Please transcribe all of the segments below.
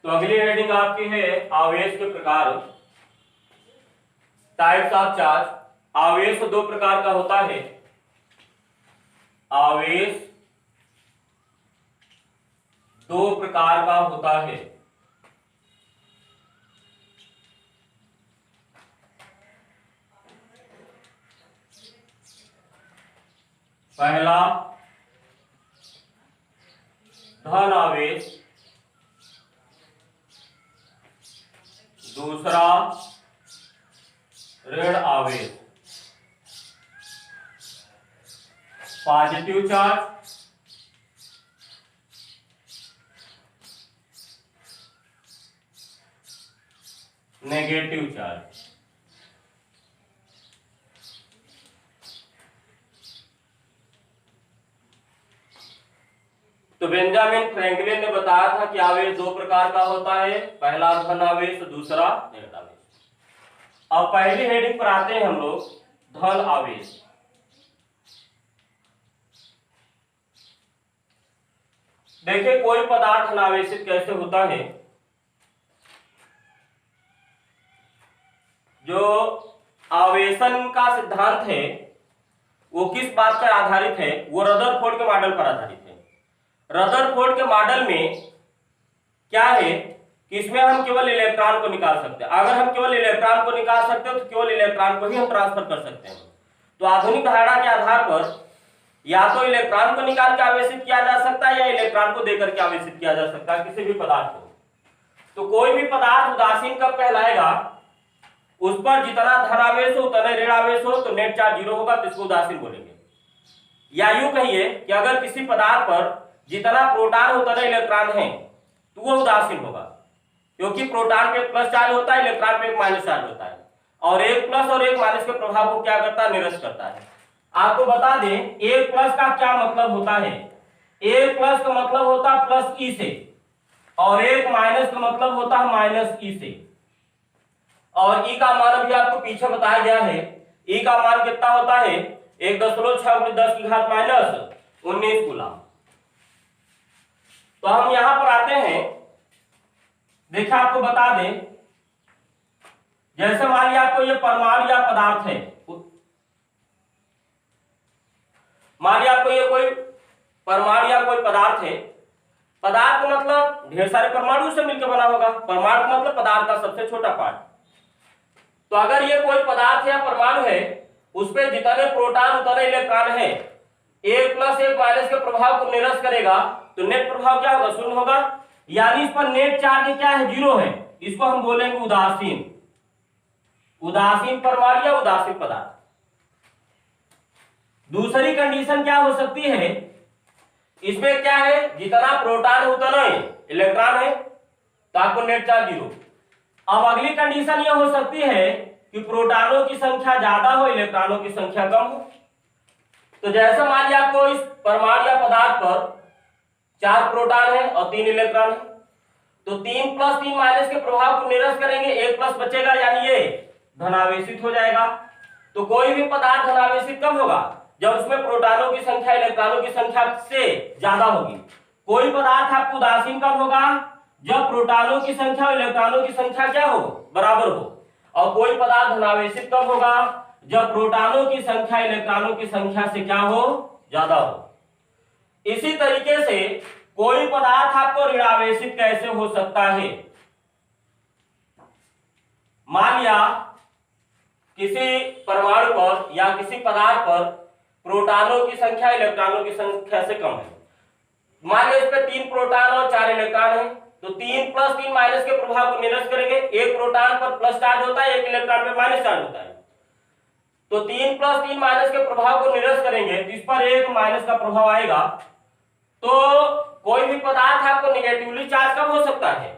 तो अगली हेडिंग आपकी है आवेश के प्रकार, टाइप्स ऑफ चार्ज। आवेश दो प्रकार का होता है। आवेश दो प्रकार का होता है। पहला धन आवेश, दूसरा ऋण आवेश। Positive charge, negative charge. तो बेंजामिन फ्रैंकलिन ने बताया था कि आवेश दो प्रकार का होता है, पहला धन आवेश, दूसरा ऋण आवेश। अब पहली हेडिंग पर आते हैं हम लोग, धन आवेश। देखिए कोई पदार्थ धनावेशित कैसे होता है। जो आवेशन का सिद्धांत है वो किस बात पर आधारित है, वो रदरफोर्ड के मॉडल पर आधारित है। रदरफोर्ड के मॉडल में क्या है कि इसमें हम केवल इलेक्ट्रॉन को निकाल सकते हैं। अगर हम केवल इलेक्ट्रॉन को निकाल सकते हैं तो केवल इलेक्ट्रॉन को ही हम ट्रांसफर कर सकते हैं। तो आधुनिक धारणा के आधार पर या तो इलेक्ट्रॉन को निकाल के आवेशित किया जा सकता है या इलेक्ट्रॉन को देकर के आवेशित किया जा सकता है किसी भी पदार्थ को। तो कोई भी पदार्थ उदासीन कब कहलाएगा, उस पर जितना धनावेश हो उतना ऋण आवेश हो तो नेट चार्ज जीरो होगा, तो इसको उदासीन बोलेंगे। या यूं कहिए कि अगर किसी पदार्थ पर जितना प्रोटॉन हो उतना इलेक्ट्रॉन है तो वो उदासीन होगा, क्योंकि प्रोटॉन पे एक प्लस चार्ज होता है, इलेक्ट्रॉन पे एक माइनस चार्ज होता है, और एक प्लस और एक माइनस के प्रभाव को क्या करता है, निरस्त करता है। आपको बता दें एक प्लस का क्या मतलब होता है। एक प्लस का मतलब होता है प्लस ई से, और एक माइनस का मतलब होता है माइनस ई से। और ई का मान भी आपको पीछे बताया गया है। ई का मान कितना होता है, 1.6 × 10⁻⁻19 कूलम। तो हम यहां पर आते हैं, देखिए आपको बता दें, जैसे मान लिया आपको ये परमाणु या पदार्थ है, मान लिया आपको ये कोई परमाणु या कोई पदार्थ है। पदार्थ मतलब ढेर सारे परमाणु से मिलकर बना होगा। परमाणु मतलब पदार्थ का सबसे छोटा पार्ट। तो अगर ये कोई पदार्थ या परमाणु है, उस पर जितने प्रोटॉन उतने इलेक्ट्रॉन है, एक प्लस एक माइनस के प्रभाव को निरस्त करेगा तो नेट प्रभाव क्या होगा, शून्य होगा। यानी इस पर नेट चार्ज क्या है, जीरो है। इसको हम बोलेंगे उदासीन। उदासीन परमाणु या उदासीन पदार्थ। दूसरी कंडीशन क्या हो सकती है, इसमें क्या है, जितना प्रोटॉन उतना इलेक्ट्रॉन है तो आपको नेट चार्ज जीरो। अब अगली कंडीशन यह हो सकती है कि प्रोटॉनों की संख्या ज्यादा हो, इलेक्ट्रॉनों की संख्या कम हो। तो जैसे मान लिया आपको इस परमाणु या पदार्थ पर 4 प्रोटॉन है और 3 इलेक्ट्रॉन है, तो 3 + 3 माइनस के प्रभाव को निरस्त करेंगे, 1 प्लस बचेगा, यानी ये धनावेशित हो जाएगा। तो कोई भी पदार्थ धनावेशित कब होगा, जब उसमें प्रोटॉनों की संख्या इलेक्ट्रॉनों की संख्या से ज्यादा होगी। कोई पदार्थ आपको उदासीन कब होगा, जब प्रोटॉनों की संख्या और इलेक्ट्रॉनों की संख्या क्या हो, बराबर हो। और कोई पदार्थ धनावेशित कब होगा, जब प्रोटॉनों की संख्या इलेक्ट्रॉनों की संख्या से क्या हो, ज्यादा हो। इसी तरीके से कोई पदार्थ आपको ऋणावेशित कैसे हो सकता है। मान लिया किसी परमाणु पर या किसी पदार्थ पर प्रोटॉनों की संख्या इलेक्ट्रॉनों की संख्या से कम है। मान लिया इस पे 3 प्रोटॉन और 4 इलेक्ट्रॉन है, तो 3 + 3 माइनस के प्रभाव को निरस्त करेंगे। एक प्रोटॉन पर प्लस चार्ज होता है, एक इलेक्ट्रॉन पर माइनस चार्ज होता है। तो 3 + 3 माइनस के प्रभाव को निरस्त करेंगे तो इस पर एक माइनस का प्रभाव आएगा। तो कोई भी पदार्थ आपको नेगेटिवली चार्ज कब हो सकता है,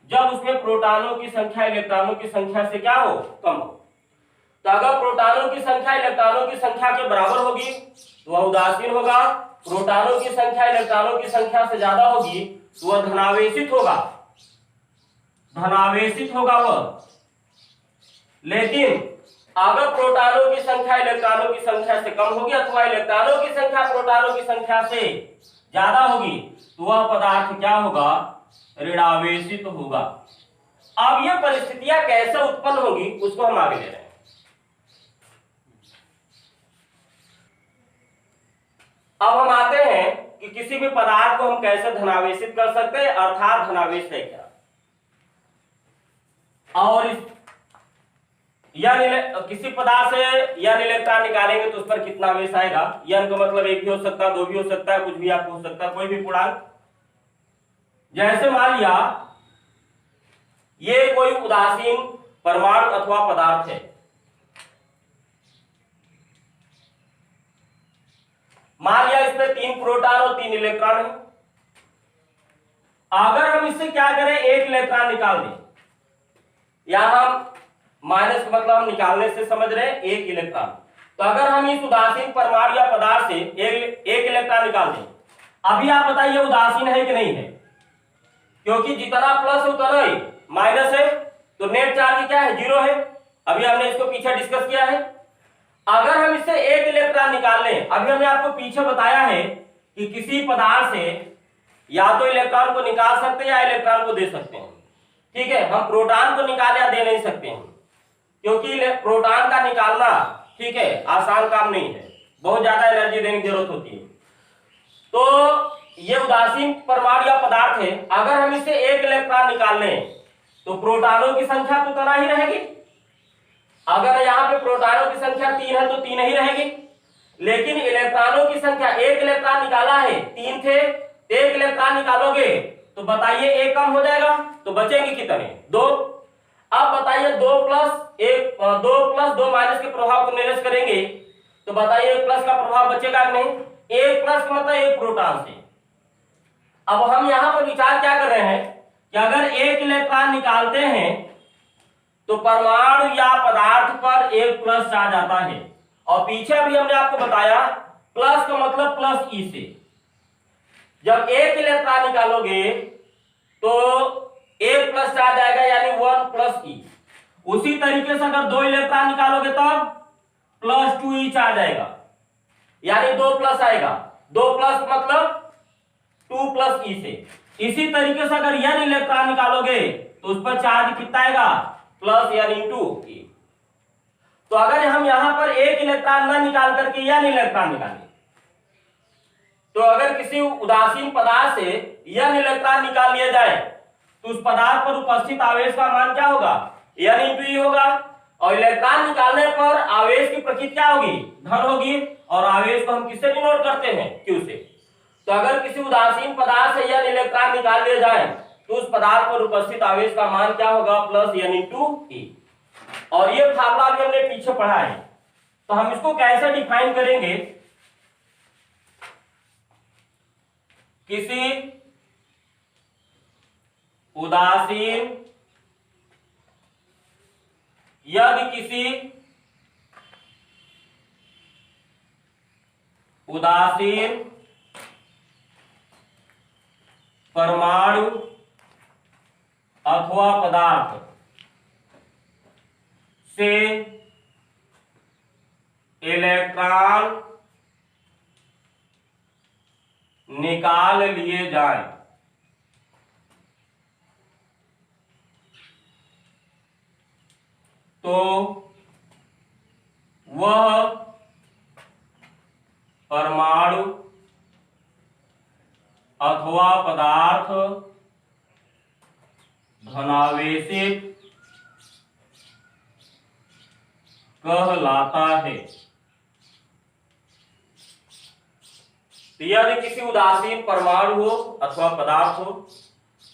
जब उसमें प्रोटॉनों की संख्या इलेक्ट्रॉनों की संख्या से क्या हो, कम हो। तो अगर प्रोटॉनों की संख्या इलेक्ट्रॉनों की संख्या के बराबर होगी तो वह उदासीन होगा। प्रोटॉनों की संख्या इलेक्ट्रॉनों की संख्या से ज्यादा होगी तो वह धनावेशित होगा, धनावेशित होगा वह। लेकिन अगर प्रोटॉनों की संख्या इलेक्ट्रॉनों की संख्या से कम होगी अथवा इलेक्ट्रॉनों की संख्या प्रोटॉनों की संख्या से ज्यादा होगी तो वह पदार्थ क्या होगा, ऋणावेशित होगा। अब ये परिस्थितियां कैसे उत्पन्न होगी उसको हम आगे ले रहे हैं। अब हम आते हैं कि किसी भी पदार्थ को हम कैसे धनावेशित कर सकते हैं, अर्थात धनावेश है क्या। और किसी पदार्थ से यन इलेक्ट्रॉन निकालेंगे तो उस पर कितना आवेश आएगा। यन का मतलब एक भी हो सकता है, दो भी हो सकता है, कुछ भी आपको हो सकता है, कोई भी पूर्णांक। जैसे मान लिया ये कोई उदासीन परमाणु अथवा पदार्थ है। मान लिया इसमें 3 प्रोटॉन और 3 इलेक्ट्रॉन है। अगर हम इससे क्या करें, एक इलेक्ट्रॉन निकाल दें, यहां हम माइनस का मतलब हम निकालने से समझ रहे हैं एक इलेक्ट्रॉन। तो अगर हम इस उदासीन परमाणु या पदार्थ से एक इलेक्ट्रॉन निकाल दें, अभी आप बताइए उदासीन है कि नहीं है, क्योंकि जितना प्लस उतना ही माइनस है, तो नेट चार्ज क्या है, 0 है। अभी हमने इसको पीछे डिस्कस किया है। अगर हम इससे एक इलेक्ट्रॉन निकाल लें, अभी हमने आपको पीछे बताया है कि किसी पदार्थ से या तो इलेक्ट्रॉन को निकाल सकते हैं या इलेक्ट्रॉन को दे सकते हैं। ठीक है, हम प्रोटॉन को निकाल या दे नहीं सकते हैं, क्योंकि प्रोटॉन का निकालना ठीक है आसान काम नहीं है, बहुत ज्यादा एनर्जी देने की जरूरत होती है। तो ये उदासीन परमाणु या पदार्थ है, अगर हम इससे एक इलेक्ट्रॉन निकाल लें तो प्रोटॉनों की संख्या तो उतना ही रहेगी। अगर यहाँ पे प्रोटॉनों की संख्या 3 है तो 3 ही रहेगी, लेकिन इलेक्ट्रॉनों की संख्या, एक इलेक्ट्रॉन निकाला है, 3 थे, एक इलेक्ट्रॉन निकालोगे तो बताइए एक कम हो जाएगा, तो बचेंगे कितने, 2। अब बताइए 2 प्लस 2 माइनस के प्रभाव को निरस्त करेंगे तो बताइए 1 प्लस का प्रभाव बचेगा कि नहीं। 1 प्लस का मतलब 1 प्रोटॉन से। अब हम यहां पर विचार क्या कर रहे हैं कि अगर एक इलेक्ट्रॉन निकालते हैं तो परमाणु या पदार्थ पर 1 प्लस चार्ज आता है, और पीछे भी हमने आपको बताया प्लस का मतलब प्लस ई से। जब एक इलेक्ट्रॉन निकालोगे तो 1 प्लस चार्ज आएगा, यानी 1 प्लस ई। उसी तरीके से अगर 2 इलेक्ट्रॉन निकालोगे तब प्लस 2 ई चार्ज आएगा, यानी 2 प्लस आएगा। 2 प्लस मतलब 2 प्लस ई से। इसी तरीके से अगर n इलेक्ट्रॉन निकालोगे तो उस पर चार्ज कितना आएगा, प्लस n इंटू ई। तो अगर हम यहां पर एक इलेक्ट्रॉन न निकाल करके n इलेक्ट्रॉन निकालें, तो अगर किसी उदासीन पदार्थ से n इलेक्ट्रॉन निकाल लिया जाए तो उस पदार्थ पर उपस्थित आवेश का मान क्या होगा, n इंटू ई होगा। और इलेक्ट्रॉन निकालने पर आवेश की प्रकृति क्या होगी, धन होगी, और आवेश को हम किससे डिनोट करते हैं, Q से। तो अगर किसी उदासीन पदार्थ से n इलेक्ट्रॉन निकाल लिया जाए तो उस पदार्थ पर उपस्थित आवेश का मान क्या होगा, प्लस n इंटू ई। और ये फार्मूला भी हमने पीछे पढ़ा है, तो हम इसको कैसे डिफाइन करेंगे। किसी उदासीन, यदि किसी उदासीन परमाणु अथवा पदार्थ से इलेक्ट्रॉन निकाल लिए जाएं तो वह परमाणु अथवा पदार्थ धनावेशित कहलाता है। यदि किसी उदासीन परमाणु हो अथवा पदार्थ हो,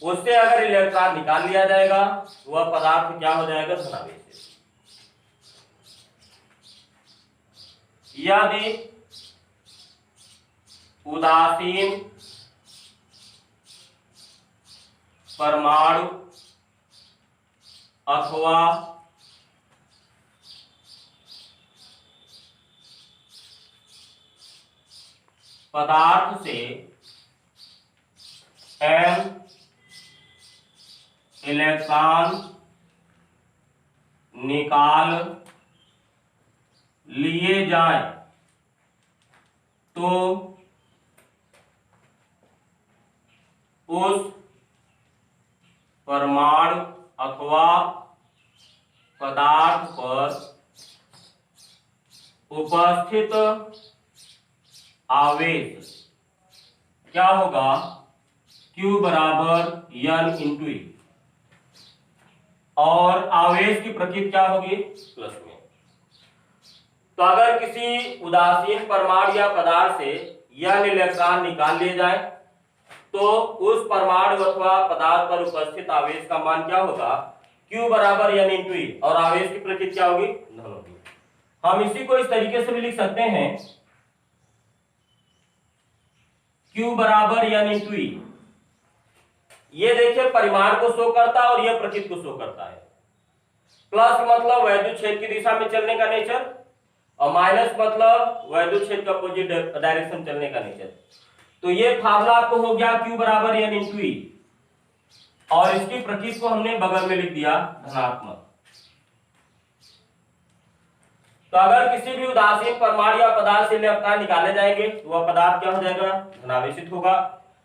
उससे अगर इलेक्ट्रॉन निकाल लिया जाएगा वह पदार्थ क्या हो जाएगा, धनावेशित। यदि उदासीन परमाणु अथवा पदार्थ से m इलेक्ट्रॉन निकाल लिए जाएं तो उस परमाणु अथवा पदार्थ पर उपस्थित आवेश क्या होगा, Q बराबर N इंटू E, और आवेश की प्रकृति क्या होगी, प्लस में। तो अगर किसी उदासीन परमाणु या पदार्थ से N इलेक्ट्रॉन निकाल लिए जाए तो उस परमाणु अथवा पदार्थ पर उपस्थित आवेश का मान क्या होगा, Q बराबर N इंटू E, और आवेश की प्रकृति क्या होगी, धन होगी। हम इसी को इस तरीके से भी लिख सकते हैं, Q बराबर N इंटू E। ये देखिए परिमाण को शो करता है और यह प्रकृति को शो करता है। प्लस मतलब वैद्युत क्षेत्र की दिशा में चलने का नेचर, और माइनस मतलब वैद्युत क्षेत्र का अपोजिट डायरेक्शन चलने का नेचर। तो ये फार्मूला आपको हो गया Q बराबर N इंटू E, और इसकी प्रकृति को हमने बगल में लिख दिया धनात्मक। तो अगर किसी भी उदासीन परमाणु या पदार्थ से इलेक्ट्रॉन निकाले जाएंगे तो वह पदार्थ क्या हो जाएगा, धनावेशित होगा,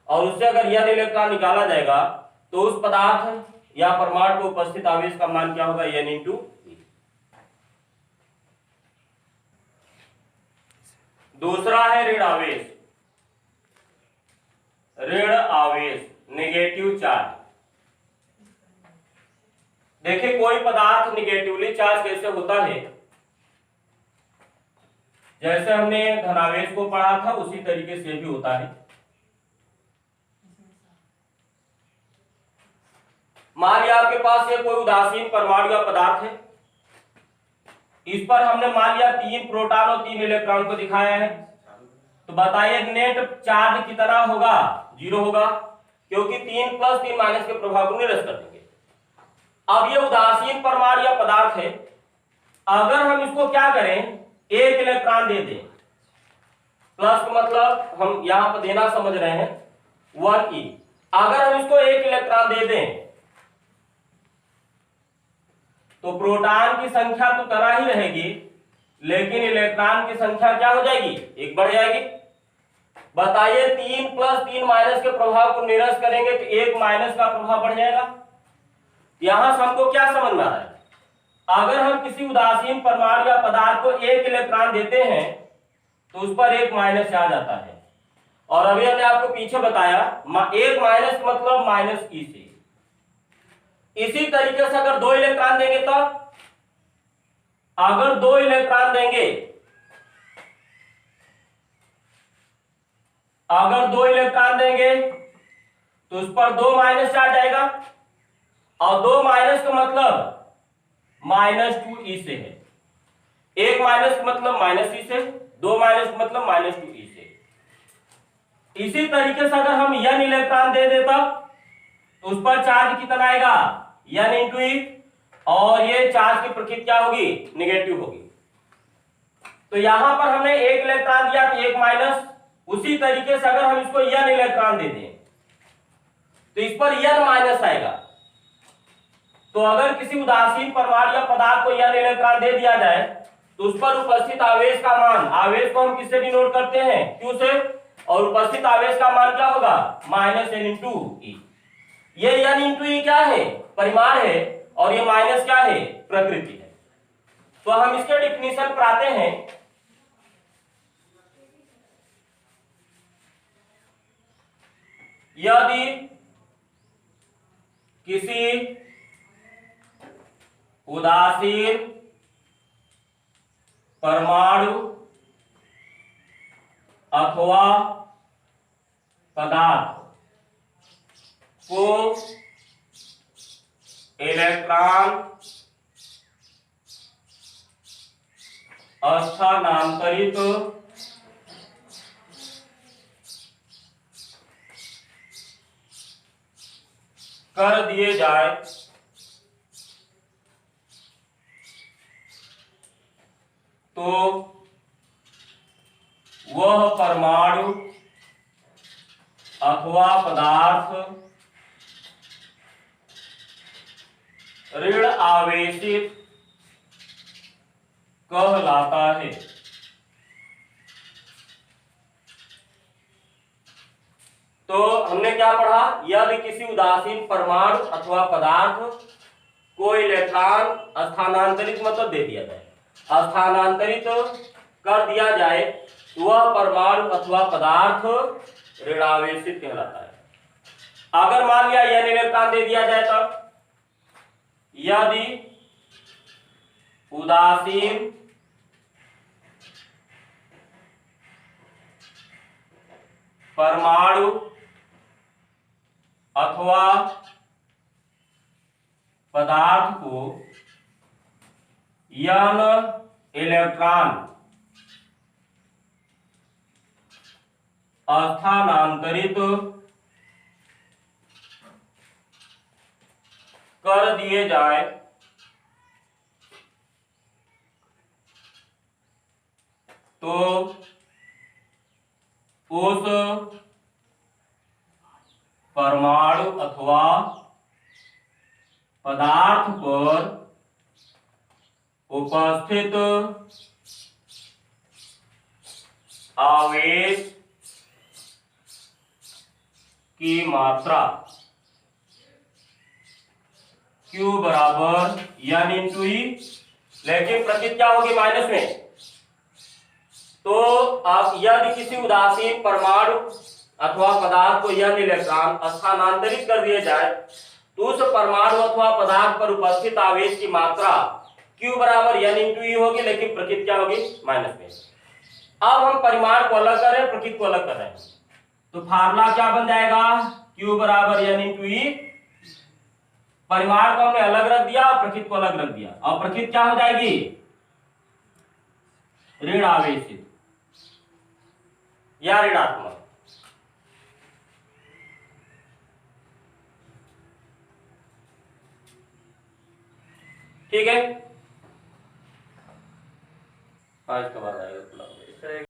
और उससे अगर N इलेक्ट्रॉन निकाला जाएगा तो उस पदार्थ या परमाणु को उपस्थित आवेश का मान क्या होगा, N इंटू E। दूसरा है ऋण आवेश। ऋण आवेश, नेगेटिव चार्ज। देखिए कोई पदार्थ निगेटिवली चार्ज कैसे होता है, जैसे हमने धनावेश को पढ़ा था उसी तरीके से भी होता है। मान लिया आपके पास ये कोई उदासीन परमाणु या पदार्थ है, इस पर हमने मान लिया 3 प्रोटॉन और 3 इलेक्ट्रॉन को दिखाया है, तो बताइए नेट चार्ज कितना होगा, 0 होगा, क्योंकि 3 प्लस 3 माइनस के प्रभाव को निरस्त कर देंगे। अब ये उदासीन परमाणु या पदार्थ है, अगर हम इसको क्या करें, 1 इलेक्ट्रॉन दे दें, प्लस का मतलब हम यहां पर देना समझ रहे हैं 1e, अगर हम इसको 1 इलेक्ट्रॉन दे दें तो प्रोटॉन की संख्या तो तरह ही रहेगी, लेकिन इलेक्ट्रॉन की संख्या क्या हो जाएगी, 1 बढ़ जाएगी। बताइए 3 प्लस 3 माइनस के प्रभाव को निरस्त करेंगे तो 1 माइनस का प्रभाव बढ़ जाएगा। यहां से हमको क्या समझ में आ रहा है, अगर हम किसी उदासीन परमाणु या पदार्थ को 1 इलेक्ट्रॉन देते हैं तो उस पर 1 माइनस आ जाता है, और अभी हमने आपको पीछे बताया 1 माइनस मतलब माइनस E से। इसी तरीके से अगर 2 इलेक्ट्रॉन देंगे तो अगर 2 इलेक्ट्रॉन देंगे, अगर 2 इलेक्ट्रॉन देंगे तो उस पर 2 माइनस आ जाएगा, और 2 माइनस का मतलब -2e से है। 1 माइनस का मतलब -e से, 2 माइनस का मतलब -2e से। इसी तरीके से अगर हम N इलेक्ट्रॉन दे देता तो उस पर चार्ज कितना आएगा, N इंटू E, और ये चार्ज की प्रकृति क्या होगी, नेगेटिव होगी। तो यहां पर हमने 1 इलेक्ट्रॉन दिया तो 1 माइनस, उसी तरीके से अगर हम इसको N इलेक्ट्रॉन दे दें तो इस पर N माइनस आएगा। तो अगर किसी उदासीन परमाणु या पदार्थ को N इलेक्ट्रॉन दे दिया जाए तो उस पर उपस्थित आवेश का मान, आवेश को हम किससे डिनोट करते हैं, Q से, और उपस्थित आवेश का मान क्या होगा, -N इंटू E। ये N इंटू E क्या है, परिमाण है, और ये माइनस क्या है, प्रकृति है। तो हम इसके डिफिनीशन पर आते हैं। यदि किसी उदासीन परमाणु अथवा पदार्थ को इलेक्ट्रॉन स्थानांतरित कर दिए जाए तो वह परमाणु अथवा पदार्थ ऋण आवेशित कहलाता है। तो हमने क्या पढ़ा, यदि किसी उदासीन परमाणु अथवा पदार्थ को इलेक्ट्रॉन स्थानांतरित मतलब दे दिया जाए, स्थानांतरित कर दिया जाए, वह परमाणु अथवा पदार्थ ऋणावेशित कहलाता है। अगर मान लिया n इलेक्ट्रॉन दे दिया जाए तब, यदि उदासीन परमाणु अथवा पदार्थ को n इलेक्ट्रॉन स्थानांतरित कर दिए जाए तो उस परमाणु अथवा पदार्थ पर उपस्थित आवेश की मात्रा Q बराबर n इंटू ई, लेकिन प्रकृति क्या होगी माइनस में। तो आप यदि किसी उदासीन परमाणु अथवा पदार्थ को n इलेक्ट्रॉन स्थानांतरित कर दिए जाए तो उस परमाणु अथवा पदार्थ पर उपस्थित आवेश की मात्रा Q बराबर n इंटू ई होगी, लेकिन प्रकृति क्या होगी माइनस में। अब हम परिमाण को अलग कर रहे हैं, प्रकृति को अलग कर रहे हैं, तो फार्मूला क्या बन जाएगा, Q बराबर n इंटू ई। परिमाण को हमने अलग रख दिया, प्रकृति को अलग रख दिया, और प्रकृति क्या हो जाएगी ऋण आवेशित या ऋणात्मक। ठीक है, आज का बाद आएगा।